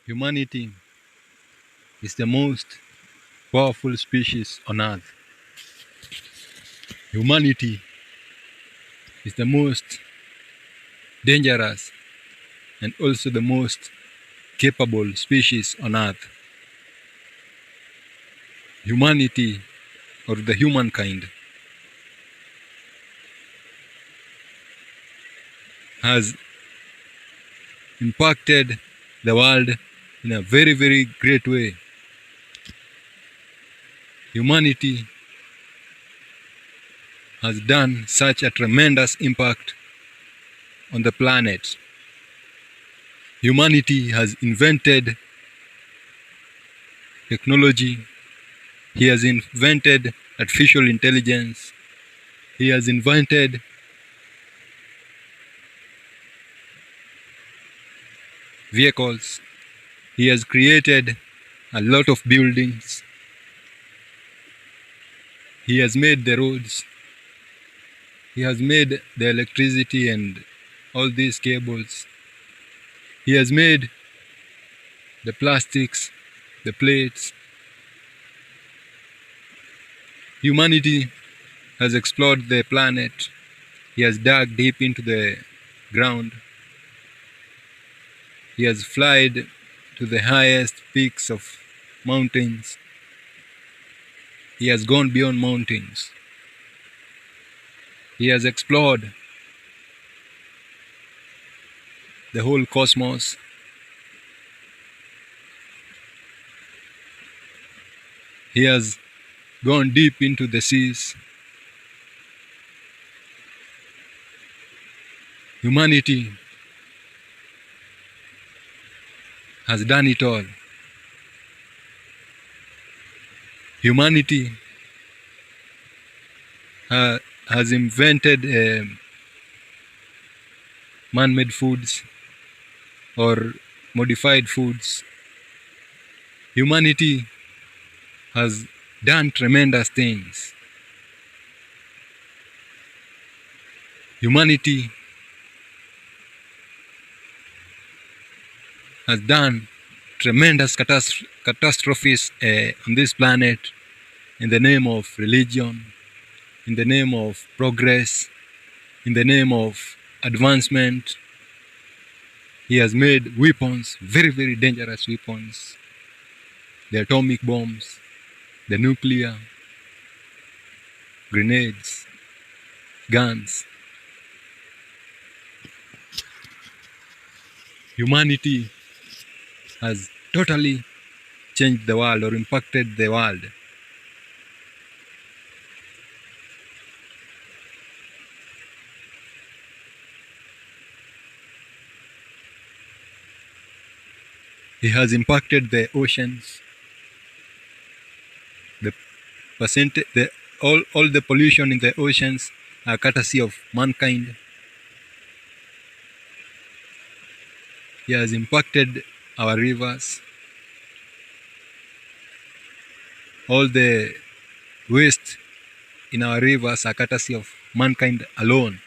Humanity is the most powerful species on earth. Humanity is the most dangerous and also the most capable species on earth. Humanity, or the humankind, has impacted the world in a very, very great way. Humanity has done such a tremendous impact on the planet. Humanity has invented technology. He has invented artificial intelligence. He has invented vehicles. He has created a lot of buildings. He has made the roads. He has made the electricity and all these cables. He has made the plastics, the plates. Humanity has explored the planet. He has dug deep into the ground. He has flied to the highest peaks of mountains. He has gone beyond mountains. He has explored the whole cosmos. He has gone deep into the seas. Humanity has done it all. Humanity has invented man-made foods or modified foods. Humanity has done tremendous things. Humanity has done tremendous catastrophes on this planet in the name of religion, in the name of progress, in the name of advancement. He has made weapons, very, very dangerous weapons. The atomic bombs, the nuclear, grenades, guns. Humanity has totally changed the world or impacted the world. He has impacted the oceans. All the pollution in the oceans are courtesy of mankind. He has impacted our rivers. All the waste in our rivers are courtesy of mankind alone.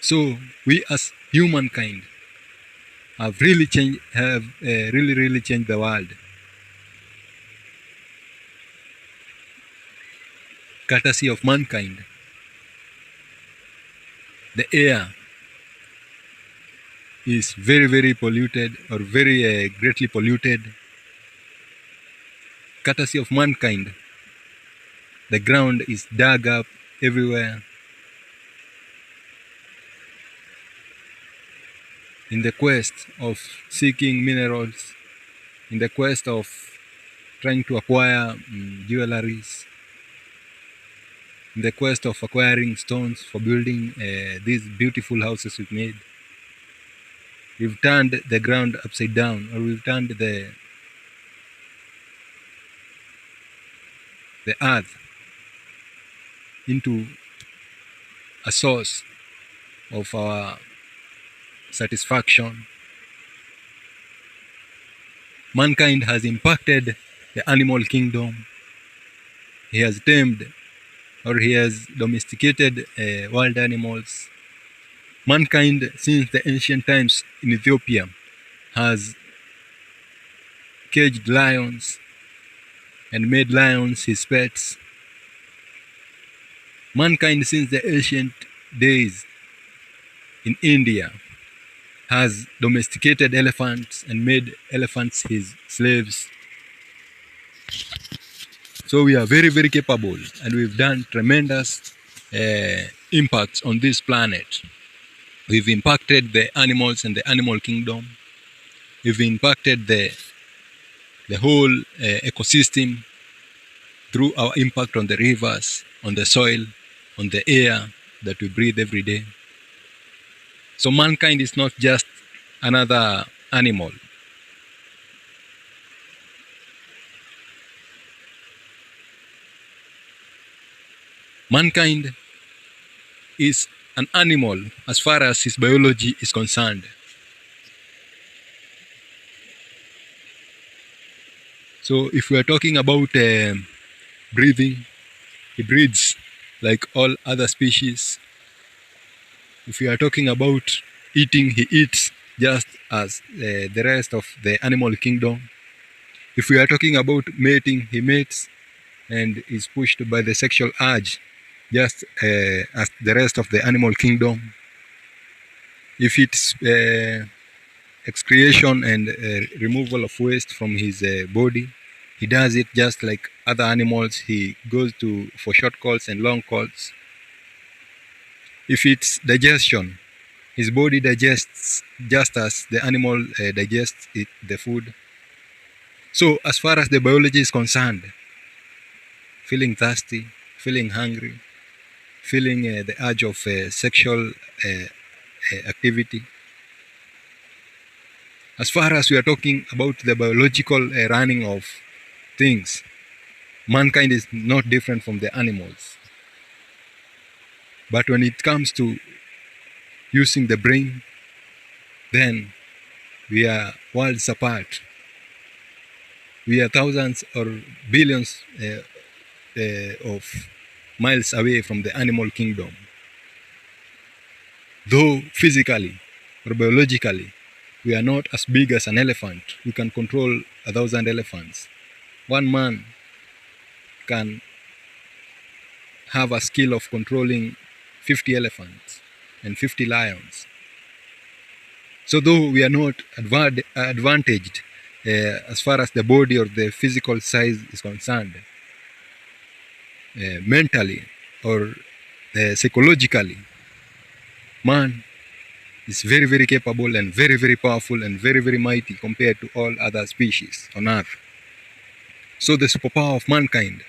So we as humankind have really changed the world. Courtesy of mankind. The air is very, very polluted or very greatly polluted. Courtesy of mankind. The ground is dug up everywhere. In the quest of seeking minerals, in the quest of trying to acquire jewelries, in the quest of acquiring stones for building these beautiful houses we've made. We've turned the ground upside down, or we've turned the earth into a source of our satisfaction. Mankind has impacted the animal kingdom. He has tamed or he has domesticated wild animals. Mankind, since the ancient times in Ethiopia, has caged lions and made lions his pets. Mankind, since the ancient days in India, has domesticated elephants and made elephants his slaves. So we are very, very capable, and we've done tremendous impacts on this planet. We've impacted the animals and the animal kingdom. We've impacted the whole ecosystem through our impact on the rivers, on the soil, on the air that we breathe every day. So mankind is not just another animal. Mankind is an animal as far as his biology is concerned. So if we are talking about breathing, he breathes like all other species. If we are talking about eating, he eats just as the rest of the animal kingdom. If we are talking about mating, he mates and is pushed by the sexual urge just as the rest of the animal kingdom. If it's excretion and removal of waste from his body, he does it just like other animals. He goes for short calls and long calls. If it's digestion, his body digests just as the animal digests the food. So as far as the biology is concerned, feeling thirsty, feeling hungry, feeling the urge of sexual activity. As far as we are talking about the biological running of things, mankind is not different from the animals. But when it comes to using the brain, then we are worlds apart. We are thousands or billions of miles away from the animal kingdom. Though physically or biologically, we are not as big as an elephant. We can control 1,000 elephants. One man can have a skill of controlling 50 elephants and 50 lions. So though we are not advantaged as far as the body or the physical size is concerned, mentally or psychologically, man is very, very capable and very, very powerful and very, very mighty compared to all other species on Earth. So the superpower of mankind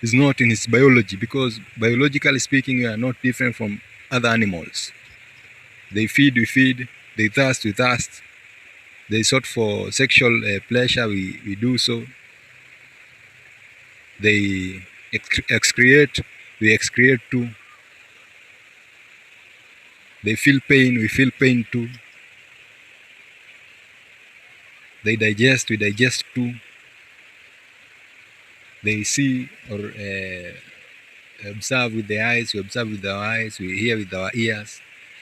is not in its biology, because biologically speaking, we are not different from other animals. They feed, we feed. They thirst, we thirst. They sought for sexual pleasure, we do so. They excrete, we excrete too. They feel pain, we feel pain too. They digest, we digest too. They see or observe with the eyes, we observe with our eyes, we hear with our ears.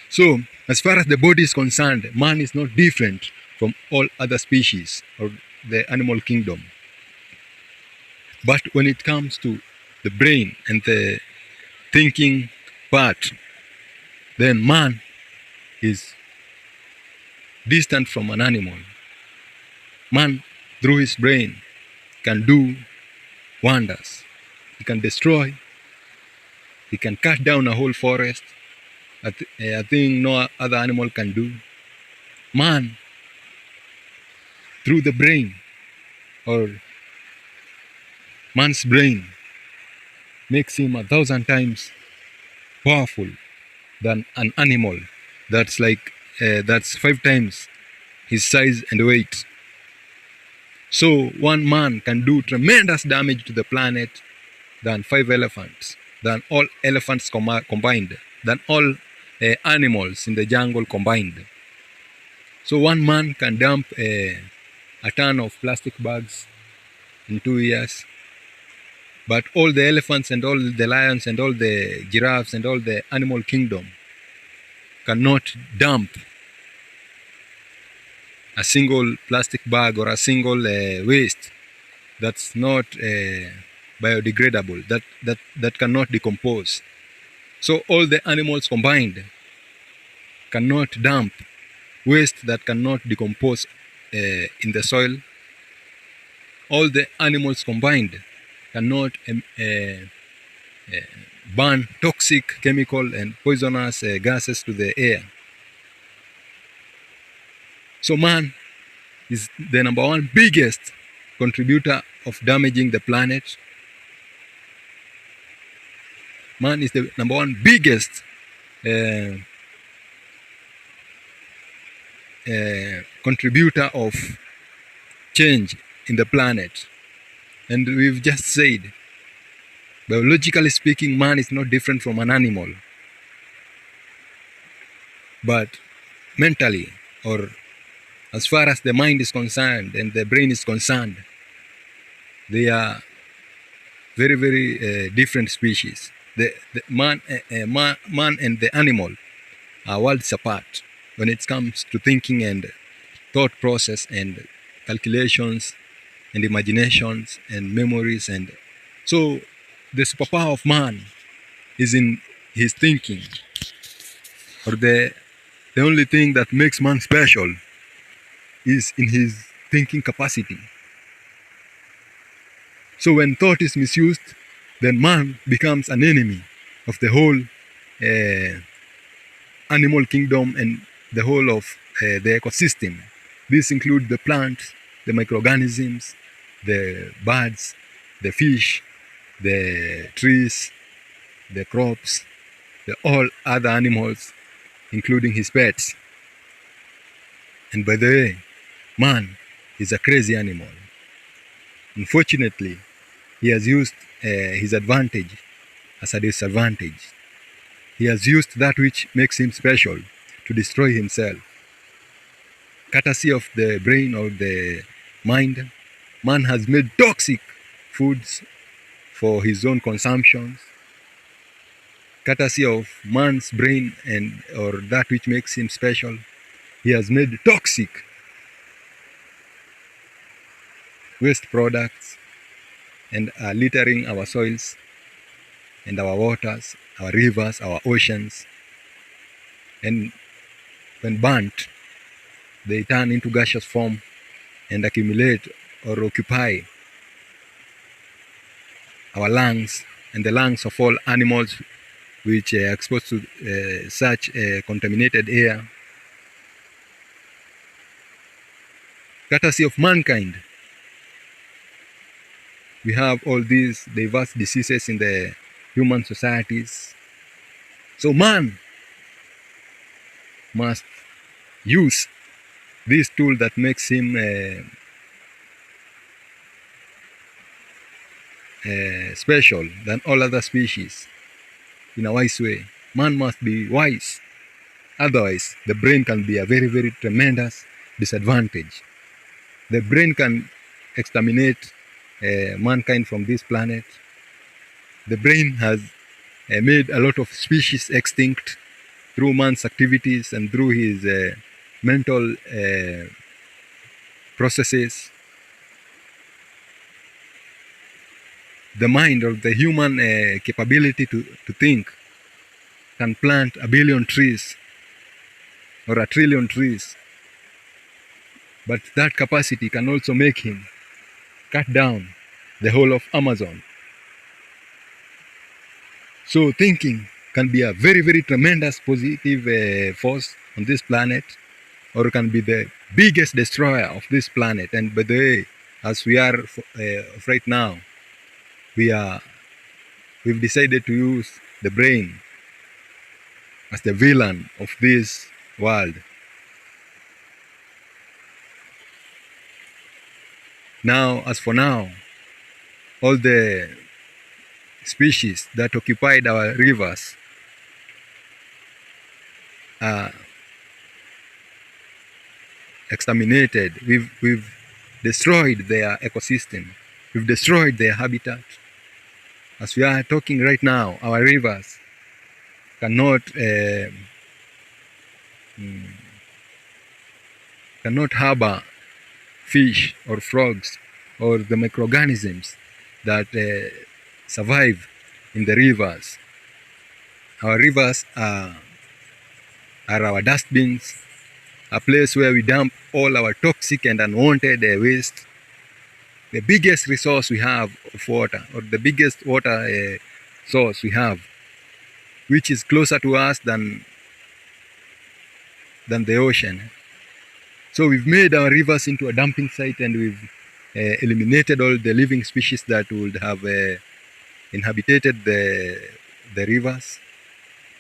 So, as far as the body is concerned, man is not different from all other species or the animal kingdom. But when it comes to the brain and the thinking part, then man is distant from an animal. Man, through his brain, can do wonders. He can destroy, he can cut down a whole forest, a thing no other animal can do. Man, through the brain, or man's brain, makes him 1,000 times powerful than an animal that's 5 times his size and weight. So one man can do tremendous damage to the planet than 5 elephants, than all elephants combined, than all animals in the jungle combined. So one man can dump a ton of plastic bags in 2 years. But all the elephants and all the lions and all the giraffes and all the animal kingdom cannot dump a single plastic bag or a single waste that's not biodegradable, that cannot decompose. So all the animals combined cannot dump waste that cannot decompose in the soil. All the animals combined cannot burn toxic chemical and poisonous gases to the air. So man is the number one biggest contributor of damaging the planet. Man is the number one biggest contributor of change in the planet. And we've just said, biologically speaking, man is not different from an animal. But mentally, or as far as the mind is concerned and the brain is concerned, they are very, very different species. The man and the animal are worlds apart when it comes to thinking and thought process and calculations and imaginations and memories. And so the superpower of man is in his thinking, or the only thing that makes man special is in his thinking capacity. So when thought is misused, then man becomes an enemy of the whole animal kingdom and the whole of the ecosystem. This includes the plants, the microorganisms, the birds, the fish, the trees, the crops, the all other animals, including his pets. And by the way, man is a crazy animal. Unfortunately, he has used his advantage as a disadvantage. He has used that which makes him special to destroy himself. Courtesy of the brain or the mind, man has made toxic foods for his own consumptions. Courtesy of man's brain and or that which makes him special, he has made toxic waste products and are littering our soils and our waters, our rivers, our oceans. And when burnt, they turn into gaseous form and accumulate or occupy our lungs and the lungs of all animals which are exposed to such contaminated air. Courtesy of mankind, we have all these diverse diseases in the human societies. So man must use this tool that makes him special than all other species in a wise way. Man must be wise. Otherwise, the brain can be a very, very tremendous disadvantage. The brain can exterminate mankind from this planet. The brain has made a lot of species extinct through man's activities and through his mental processes. The mind or the human capability to think can plant 1 billion trees or 1 trillion trees. But that capacity can also make him cut down the whole of Amazon. So thinking can be a very, very tremendous positive force on this planet, or can be the biggest destroyer of this planet. And by the way, as we are right now, we've decided to use the brain as the villain of this world. Now, as for now, all the species that occupied our rivers are exterminated. We've destroyed their ecosystem. We've destroyed their habitat. As we are talking right now, our rivers cannot cannot harbor fish or frogs or the microorganisms that survive in the rivers. Our rivers are our dustbins, a place where we dump all our toxic and unwanted waste. The biggest resource we have of water, or the biggest water source we have, which is closer to us than the ocean. So we've made our rivers into a dumping site, and we've eliminated all the living species that would have inhabited the rivers.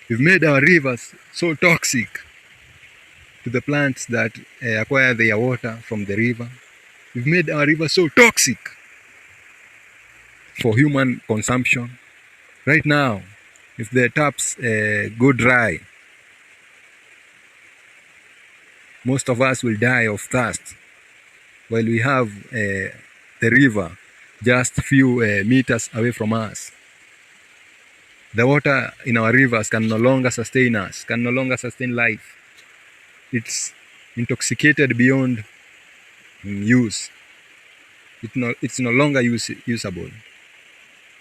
We've made our rivers so toxic to the plants that acquire their water from the river. We've made our rivers so toxic for human consumption. Right now, if the taps go dry, most of us will die of thirst, while we have the river just a few meters away from us. The water in our rivers can no longer sustain us, can no longer sustain life. It's intoxicated beyond use. It's no longer usable.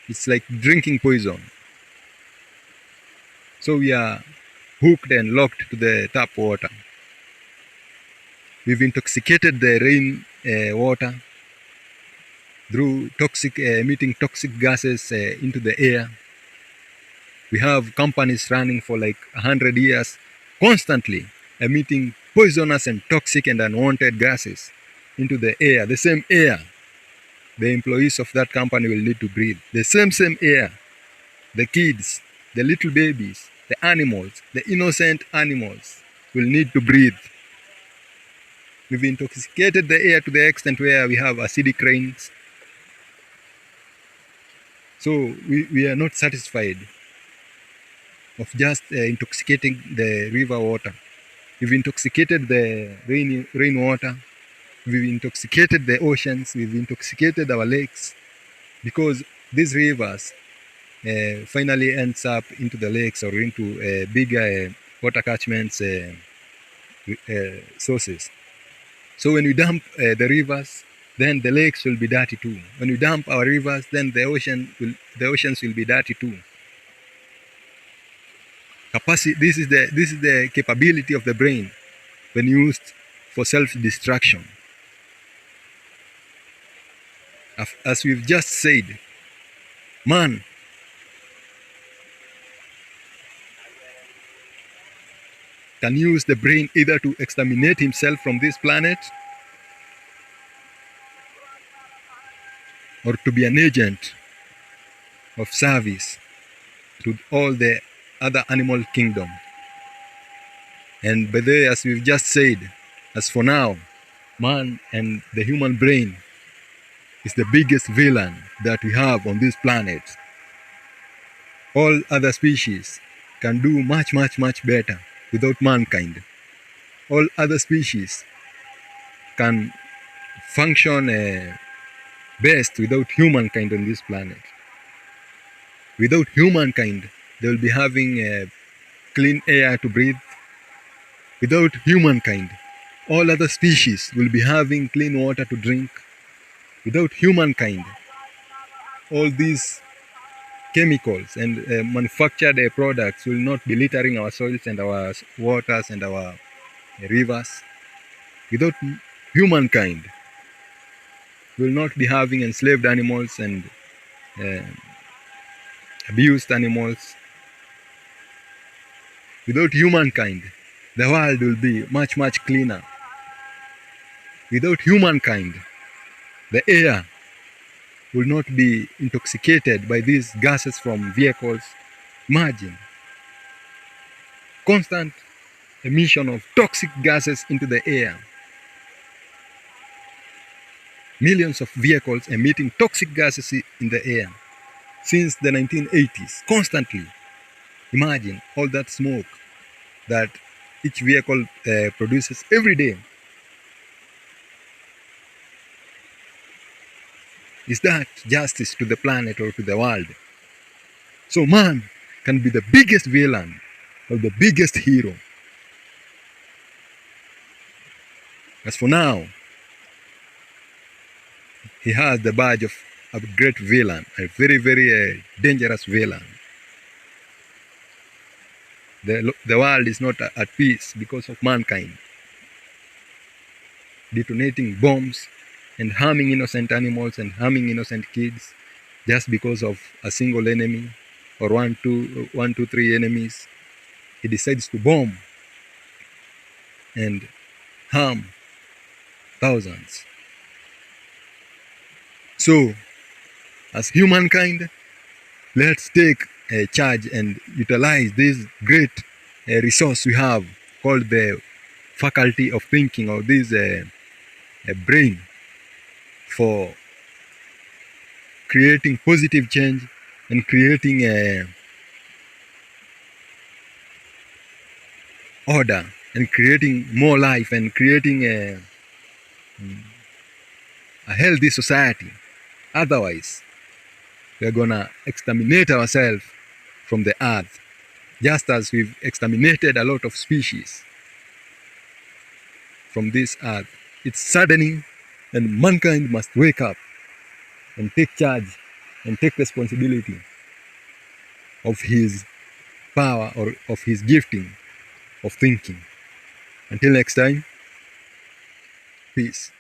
It's like drinking poison. So we are hooked and locked to the tap water. We've intoxicated the rain water through emitting toxic gases into the air. We have companies running for like 100 years, constantly emitting poisonous and toxic and unwanted gases into the air. The same air the employees of that company will need to breathe. The same air the kids, the little babies, the animals, the innocent animals will need to breathe. We've intoxicated the air to the extent where we have acidic rains. So we are not satisfied of just intoxicating the river water. We've intoxicated the rainwater. We've intoxicated the oceans. We've intoxicated our lakes, because these rivers finally ends up into the lakes or into bigger water catchments sources. So when we dump the rivers, then the lakes will be dirty too. When we dump our rivers, then the oceans will be dirty too. This is the capability of the brain when used for self-destruction. As we've just said, man can use the brain either to exterminate himself from this planet, or to be an agent of service to all the other animal kingdom. And by the way, as we've just said, as for now, man and the human brain is the biggest villain that we have on this planet. All other species can do much better without mankind. All other species can function best without humankind on this planet. Without humankind, they will be having clean air to breathe. Without humankind, all other species will be having clean water to drink. Without humankind, all these chemicals and manufactured products will not be littering our soils and our waters and our rivers. Without humankind, we will not be having enslaved animals and abused animals. Without humankind, the world will be much cleaner. Without humankind, the air will not be intoxicated by these gases from vehicles. Imagine constant emission of toxic gases into the air. Millions of vehicles emitting toxic gases in the air since the 1980s, constantly. Imagine all that smoke that each vehicle produces every day. Is that justice to the planet or to the world? So man can be the biggest villain or the biggest hero As for now, he has the badge of a great villain, a very, very dangerous villain. The world is not at peace because of mankind detonating bombs and harming innocent animals and harming innocent kids just because of a single enemy or one, two, three enemies. He decides to bomb and harm thousands. So, as humankind, let's take a charge and utilize this great resource we have called the faculty of thinking, or this brain, for creating positive change and creating order and creating more life and creating a healthy society. Otherwise, we're gonna exterminate ourselves from the earth, just as we've exterminated a lot of species from this earth. It's saddening, and mankind must wake up and take charge and take responsibility of his power or of his gifting of thinking. Until next time, peace.